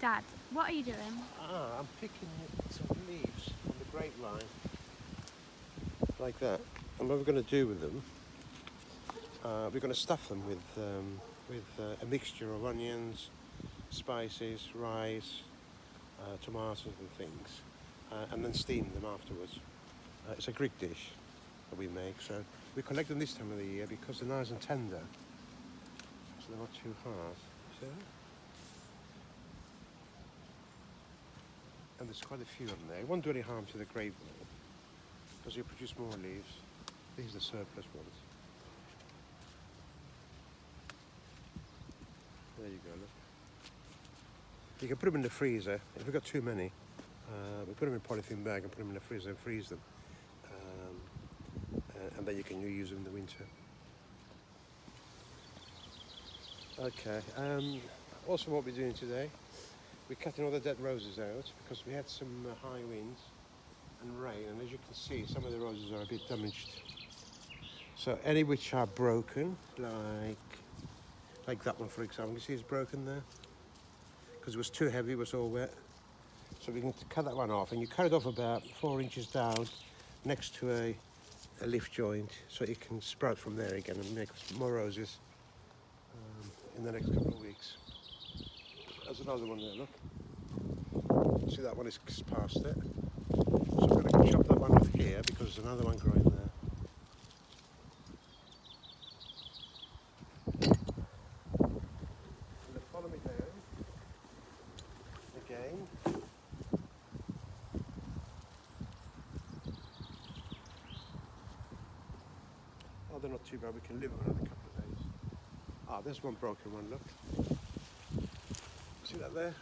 Dad, what are you doing? I'm picking some leaves from the grapevine, like that. And what we're going to do with them, we're going to stuff them with a mixture of onions, spices, rice, tomatoes and things, and then steam them afterwards. It's a Greek dish that we make, so we collect them this time of the year because they're nice and tender, so they're not too hard. See that? And there's quite a few of them there. It won't do any harm to the grapevine because you produce more leaves. These are the surplus ones. There you go, look. You can put them in the freezer. If we've got too many, we put them in a polythene bag and put them in the freezer and freeze them. And then you can use them in the winter. Okay, also what we're doing today, we're cutting all the dead roses out because we had some high winds and rain, and as you can see, some of the roses are a bit damaged. So any which are broken, like that one for example, you see it's broken there? Because it was too heavy, it was all wet. So we can cut that one off, and you cut it off about 4 inches down next to a leaf joint, so it can sprout from there again and make more roses in the next couple of weeks. There's another one there, look. See, that one is past it. So I'm going to chop that one off here because there's another one growing there. And then follow me down again. Oh, they're not too bad. We can live another couple of days. Ah, there's one broken one, look. See that there?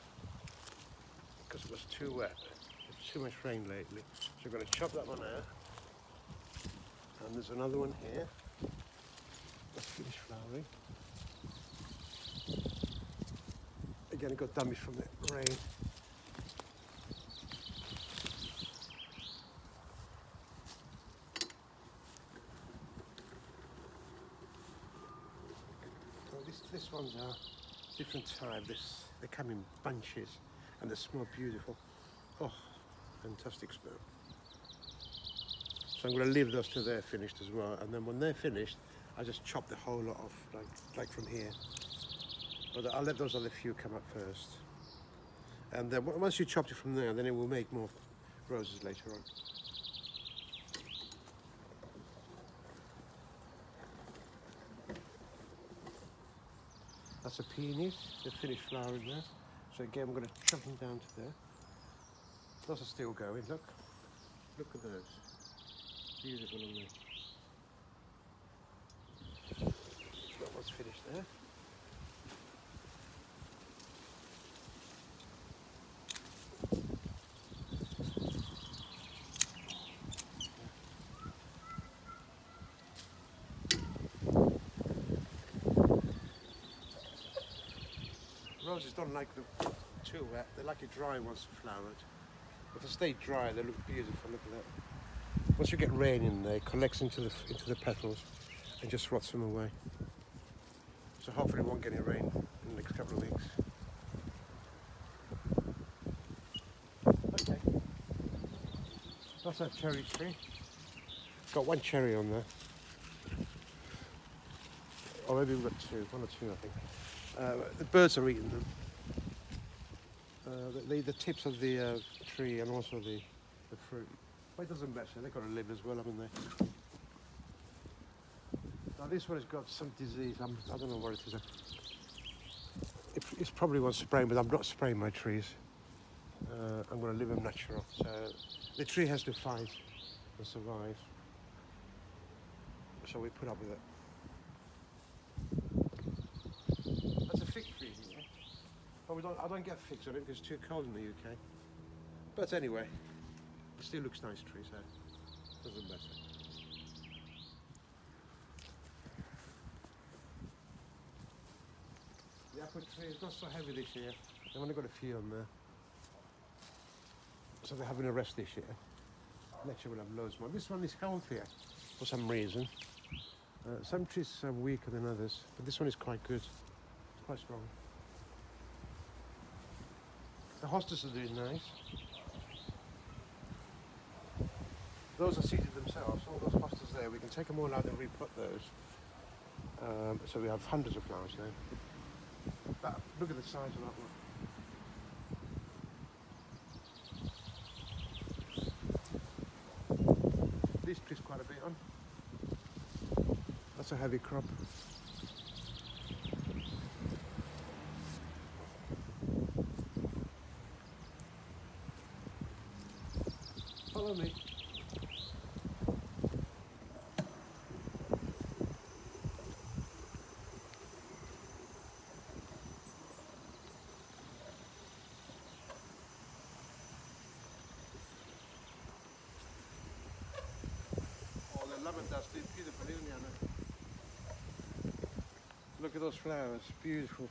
Because it was too wet. There's too much rain lately. So we're going to chop that one out. And there's another one here. Let's finish flowering. Again, it got damaged from the rain. Oh, this one's a different type. They come in bunches and they smell beautiful. Oh, fantastic smell. So I'm going to leave those till they're finished as well. And then when they're finished, I just chop the whole lot off, like from here. But I'll let those other few come up first. And then once you chopped it from there, then it will make more roses later on. That's a peonies. They're finished flowering there. So again, I'm going to chop them down to there. Those are still going. Look at those. Beautiful, aren't they? That one's finished there. Roses don't like them too wet. They like it dry once they're flowered. If they stay dry, they look beautiful. Look at that. Once you get rain in there, it collects into the petals and just rots them away. So hopefully we won't get any rain in the next couple of weeks. Okay. That's our cherry tree. Got one cherry on there. Or maybe we've got two. One or two, I think. The birds are eating them. The tips of the tree and also the fruit. Well, it doesn't matter. They've got to live as well, haven't they? Now this one has got some disease. I don't know what it is. It's probably one spraying, but I'm not spraying my trees. I'm going to leave them natural. So the tree has to fight and survive. So we put up with it. That's a fig tree here. But I don't get figs on it because it's too cold in the UK. But anyway, it still looks nice tree, so it doesn't matter. The apple tree is not so heavy this year. They've only got a few on there. So they're having a rest this year. Next year we'll have loads more. This one is healthier for some reason. Some trees are weaker than others, but this one is quite good. It's quite strong. The hostas are doing nice. Those are seated themselves. All those hostas there, we can take them all out and re-put those. So we have hundreds of plants now. But look at the size of that one. These trees quite a bit on. That's a heavy crop. Follow me. Oh, the lemon dust is beautiful, isn't it? Look at those flowers, beautiful.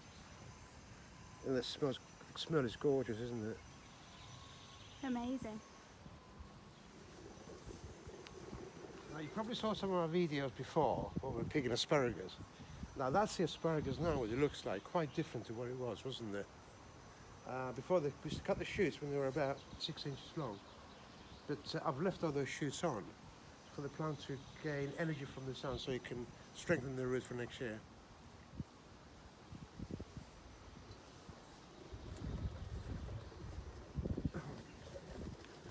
And the smell is gorgeous, isn't it? Amazing. Now, you probably saw some of our videos before where we were picking asparagus. Now that's the asparagus now, what it looks like, quite different to what it was, wasn't it? Before we used to cut the shoots when they were about 6 inches long. But I've left all those shoots on for the plant to gain energy from the sun so it can strengthen the roots for next year.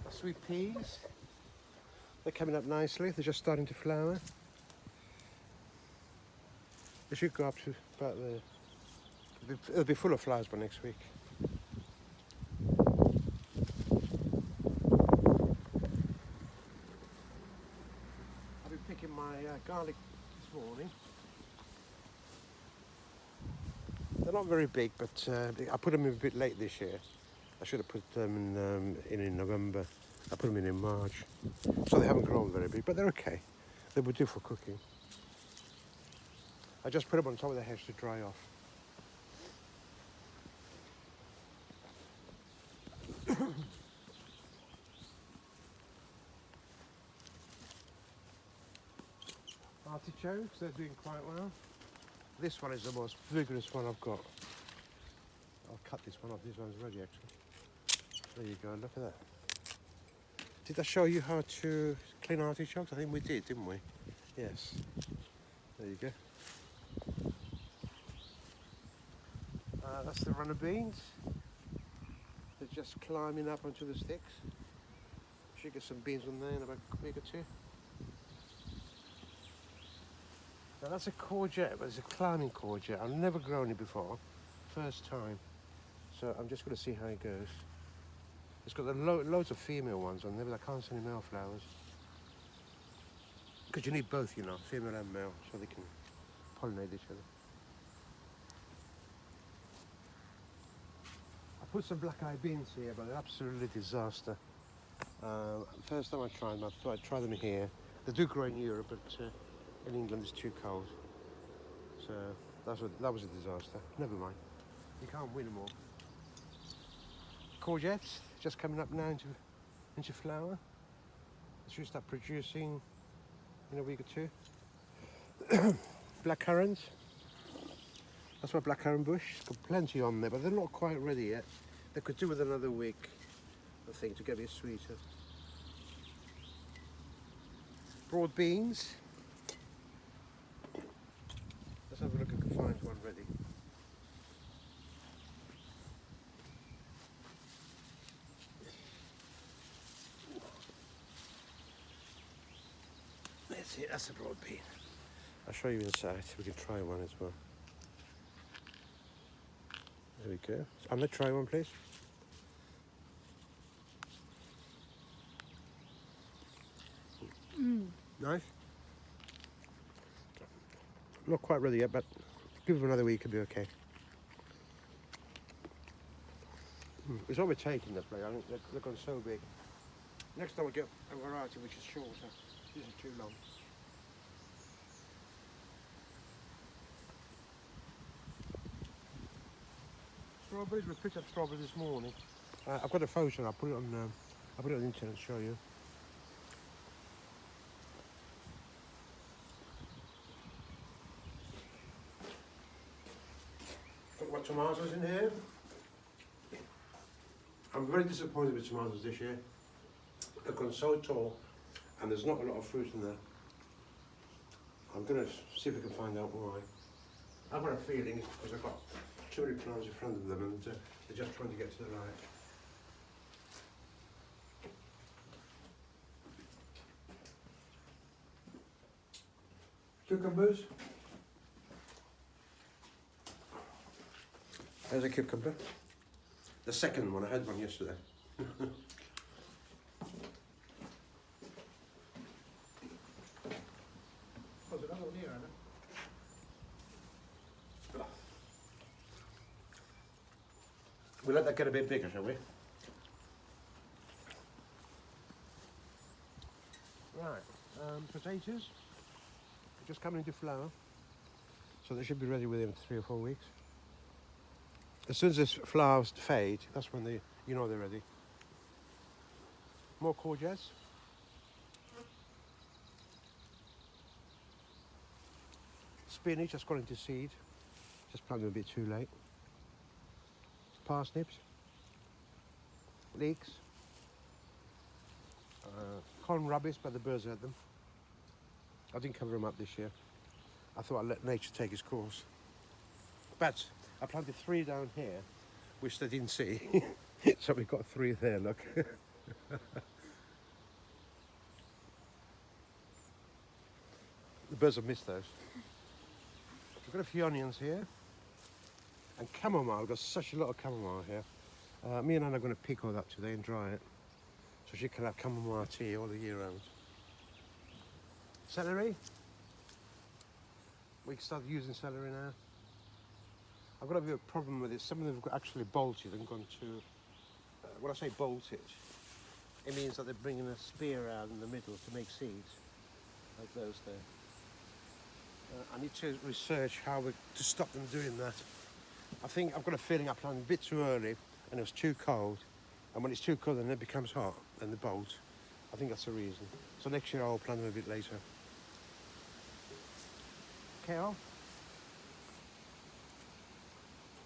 Sweet peas, they're coming up nicely, they're just starting to flower. They should go up to about it'll be full of flowers by next week. I've been picking my garlic this morning. They're not very big, but I put them in a bit late this year. I should have put them in November. I put them in March. So they haven't grown very big, but they're okay. They would do for cooking. I just put them on top of the hedge to dry off. Artichokes, they're doing quite well. This one is the most vigorous one I've got. I'll cut this one off, this one's ready actually. There you go, look at that. Did I show you how to clean artichokes? I think we did, didn't we? Yes. There you go. That's the runner beans. They're just climbing up onto the sticks. Should get some beans on there in about a week or two. Now that's a courgette, but it's a climbing courgette. I've never grown it before. First time. So I'm just going to see how it goes. It's got loads of female ones on there, but I can't see any male flowers. Because you need both, you know, female and male, so they can pollinate each other. I put some black-eyed beans here, but they're absolutely disaster. First time I tried them, I thought I'd try them here. They do grow in Europe, but in England it's too cold. So that was a disaster. Never mind. You can't win them all. Courgettes just coming up now into flower. They should start producing in a week or two. Black currants. That's my blackcurrant bush. It's got plenty on there, but they're not quite ready yet. They could do with another week, I think, to get a bit sweeter. Broad beans. Let's have a look if we can find one ready. That's it, that's a broad bean. I'll show you inside, we can try one as well. There we go. Anna, try one please. Nice. Not quite ready yet, but give it another week, it'll be okay. It's what we're taking this way. I think they've gone so big. Next time we'll get a variety which is shorter. This is too long. Strawberries, we picked up strawberries this morning. I've got a photo, I'll put it on the internet to show you. Got tomatoes in here. I'm very disappointed with tomatoes this year. They've gone so tall and there's not a lot of fruit in there. I'm going to see if I can find out why. I've got a feeling it's because I've got too many plants in front of them and they're just trying to get to the right. Cucumbers. There's a cucumber. The second one, I had one yesterday. Oh, there's another one here, Anna. We'll let that get a bit bigger, shall we? Right, potatoes are just coming into flower, so they should be ready within 3 or 4 weeks. As soon as the flowers fade, that's when you know they're ready. More courgettes. Spinach has gone into seed. Just planted a bit too late. Parsnips. Leeks. Corn rubbish, but the birds had them. I didn't cover them up this year. I thought I'd let nature take its course. But I planted 3 down here, which they didn't see. So we've got 3 there, look. The birds have missed those. We've got a few onions here. And chamomile, we've got such a lot of chamomile here. Me and Anna are going to pick all that today and dry it. So she can have chamomile tea all the year round. Celery. We started using celery now. I've got a bit of a problem with it. Some of them have actually bolted and gone to, when I say bolted, it means that they're bringing a spear out in the middle to make seeds, like those there. I need to research how to stop them doing that. I think I've got a feeling I planted a bit too early and it was too cold. And when it's too cold and it becomes hot, then they bolt. I think that's the reason. So next year I'll plant them a bit later. Kale.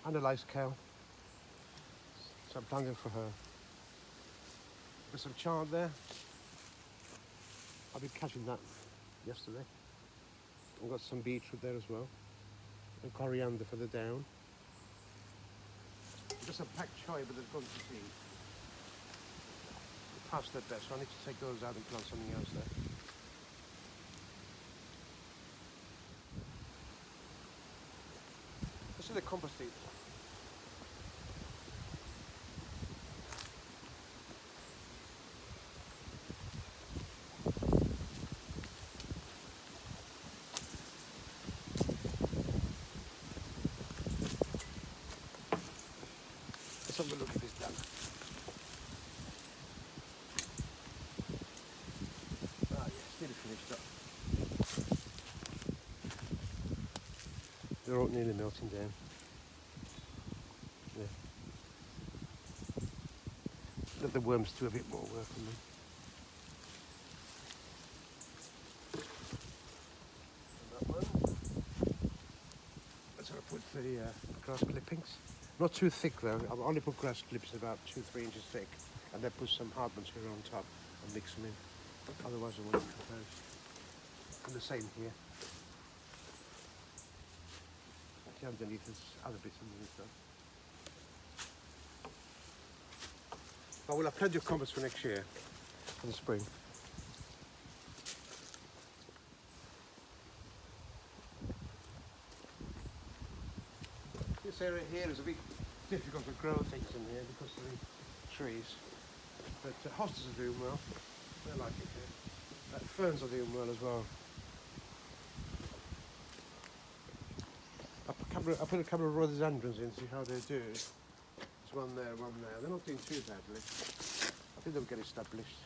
Anna likes kale. So I'm planting for her. Got some chard there. I've been catching that yesterday. I've got some beetroot there as well. And coriander for the down. Just a packed choy, but they've gone to seed. They're past their best, so I need to take those out and plant something else there. Let's see the compost heap. Let's have a look at this done. Ah yes, nearly finished up. They're all nearly melting down. Yeah. Let the worms do a bit more work on them. And that one. That's where I put the grass clippings. Not too thick though, I've only put grass clips about 2-3 inches thick and then put some hard material on top and mix them in. Otherwise I won't cut those. And the same here. See underneath there's other bits underneath though. But we'll have plenty of compost for next year, for the spring. This area here is a bit difficult to grow things in here because of the trees. But hostas are doing well. They like it here. Ferns are doing well as well. I put a couple of rhododendrons in to see how they do. There's one there, one there. They're not doing too badly. I think they'll get established.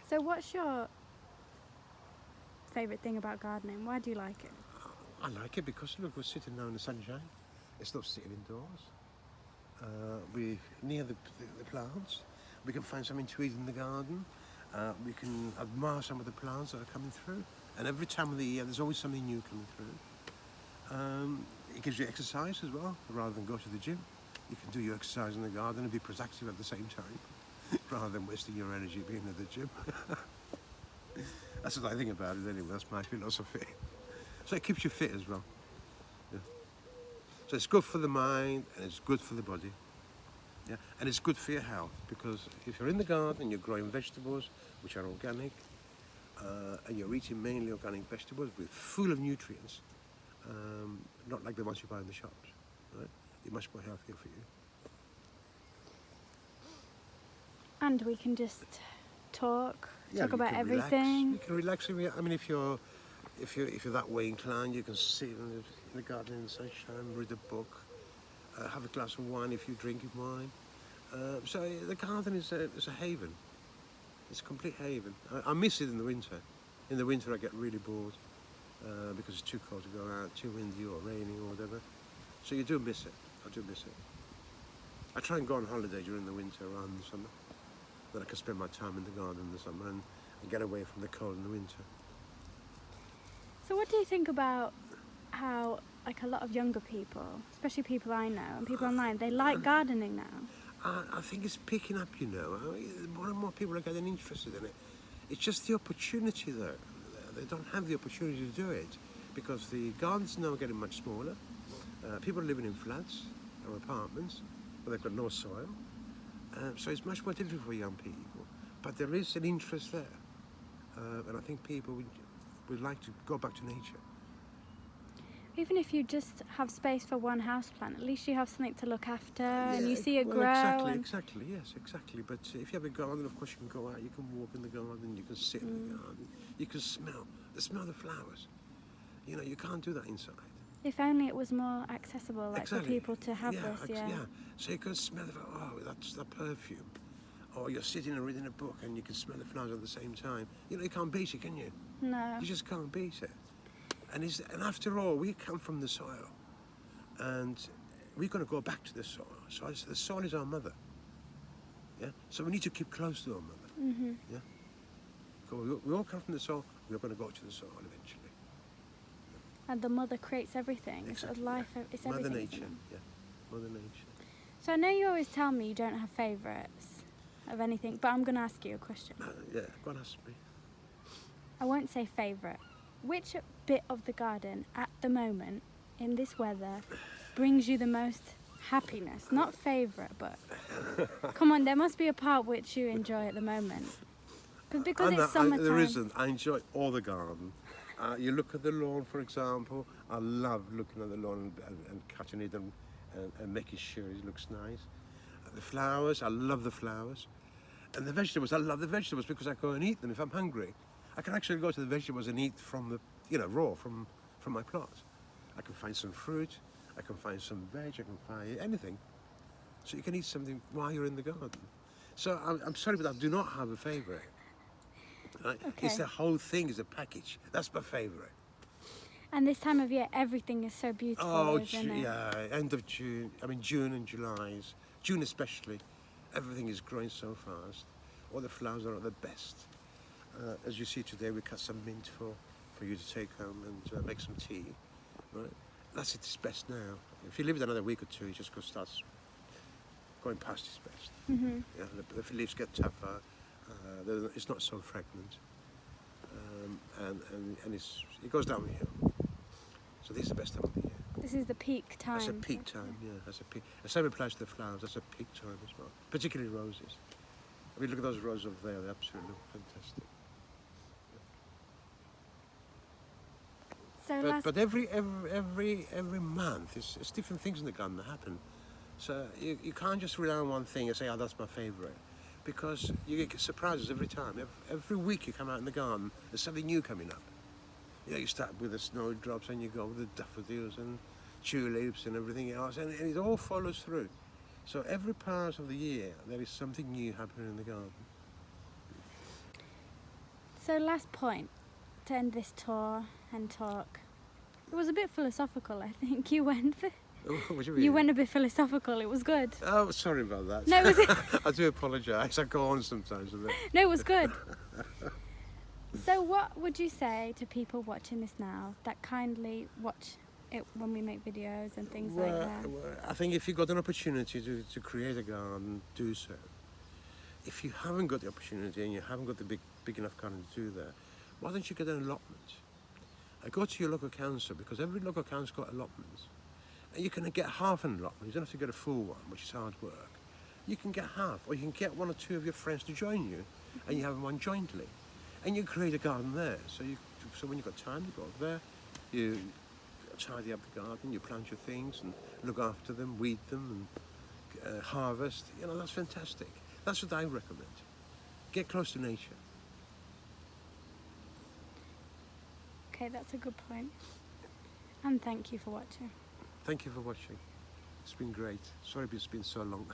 So what's your favourite thing about gardening? Why do you like it? I like it because look, we're sitting now in the sunshine. It's not sitting indoors. We're near the plants. We can find something to eat in the garden. We can admire some of the plants that are coming through. And every time of the year, there's always something new coming through. It gives you exercise as well, rather than go to the gym. You can do your exercise in the garden and be productive at the same time, rather than wasting your energy being at the gym. That's what I think about it anyway, that's my philosophy. So it keeps you fit as well. Yeah. So it's good for the mind and it's good for the body. Yeah. And it's good for your health, because if you're in the garden and you're growing vegetables which are organic, and you're eating mainly organic vegetables with full of nutrients, not like the ones you buy in the shops, right? They're much more healthier for you. And we can just talk Yeah, you about can everything. Relax. You can relax. I mean, if you're that way inclined, you can sit in the garden in the sunshine, read a book, have a glass of wine if you're drinking wine. So the garden is a haven. It's a complete haven. I miss it in the winter. In the winter, I get really bored because it's too cold to go out, too windy or raining or whatever. So you do miss it. I do miss it. I try and go on holiday during the winter rather than the summer. Then I can spend my time in the garden in the summer and get away from the cold in the winter. So what do you think about how, like, a lot of younger people, especially people I know and people online, they like gardening now? I think it's picking up, you know. More and more people are getting interested in it. It's just the opportunity, though. They don't have the opportunity to do it because the gardens now are getting much smaller. People are living in flats or apartments where they've got no soil. So it's much more difficult for young people. But there is an interest there. And I think people would like to go back to nature. Even if you just have space for one houseplant, at least you have something to look after and you see it well, grow. Exactly, yes, exactly. But if you have a garden, of course you can go out, you can walk in the garden, you can sit in the garden, you can smell the flowers. You know, you can't do that inside. If only it was more accessible, like for people to have this, yeah. So you can smell that's the perfume. Or you're sitting and reading a book and you can smell the flowers at the same time. You know, you can't beat it, can you? No. You just can't beat it. And after all, we come from the soil. And we're going to go back to the soil. So the soil is our mother. Yeah? So we need to keep close to our mother. Mm-hmm. Yeah? So we all come from the soil, we're going to go to the soil eventually. And the mother creates everything. Exactly, It's life, it's Mother everything. Nature, yeah. Mother Nature. So I know you always tell me you don't have favourites of anything, but I'm going to ask you a question. Yeah, go on, ask me. I won't say favourite. Which bit of the garden at the moment, in this weather, brings you the most happiness? Not favourite, but come on, there must be a part which you enjoy at the moment. Because it's summertime. There isn't. I enjoy all the garden. You look at the lawn, for example. I love looking at the lawn and cutting it and making sure it looks nice. The flowers, I love the flowers. And the vegetables, I love the vegetables because I go and eat them if I'm hungry. I can actually go to the vegetables and eat from raw from my plot. I can find some fruit, I can find some veg, I can find anything. So you can eat something while you're in the garden. So I'm sorry, but I do not have a favourite. Right? Okay. It's the whole thing, is a package. That's my favourite. And this time of year, everything is so beautiful, isn't it? Yeah, end of June. I mean, June and July. June especially. Everything is growing so fast. All the flowers are at the best. As you see today, we cut some mint for you to take home and make some tea. Right? That's its best now. If you leave it another week or two, it just starts going past its best. Mm-hmm. Yeah, the leaves get tougher. It's not so fragrant, and it goes downhill. So this is the best time of the year. This is the peak time. That's a peak time, yeah. That's a peak. The same applies to the flowers. That's a peak time as well, particularly roses. I mean, look at those roses over there. They absolutely look fantastic. So But every month, it's different things in the garden that happen. So you can't just rely on one thing and say, oh, that's my favourite. Because you get surprises every time. Every week you come out in the garden, there's something new coming up. You know, you start with the snowdrops and you go with the daffodils and tulips and everything else, and it all follows through. So every part of the year, there is something new happening in the garden. So last point, to end this tour and talk. It was a bit philosophical, I think. You went for What do you mean? You went a bit philosophical. It was good. Oh, sorry about that. No, it was, I do apologise. I go on sometimes a bit. no, it was good. So what would you say to people watching this now that kindly watch it when we make videos and things like that? Well, I think if you've got an opportunity to create a garden, do so. If you haven't got the opportunity and you haven't got the big enough garden to do that, why don't you get an allotment? Go to your local council, because every local council's got allotments. And you can get half an allotment. You don't have to get a full one, which is hard work. You can get half, or you can get one or two of your friends to join you, and you have one jointly. And you create a garden there. So when you've got time, you go up there, you tidy up the garden, you plant your things and look after them, weed them and harvest. You know, that's fantastic. That's what I recommend. Get close to nature. Okay, that's a good point. And thank you for watching. Thank you for watching. It's been great. Sorry it's been so long.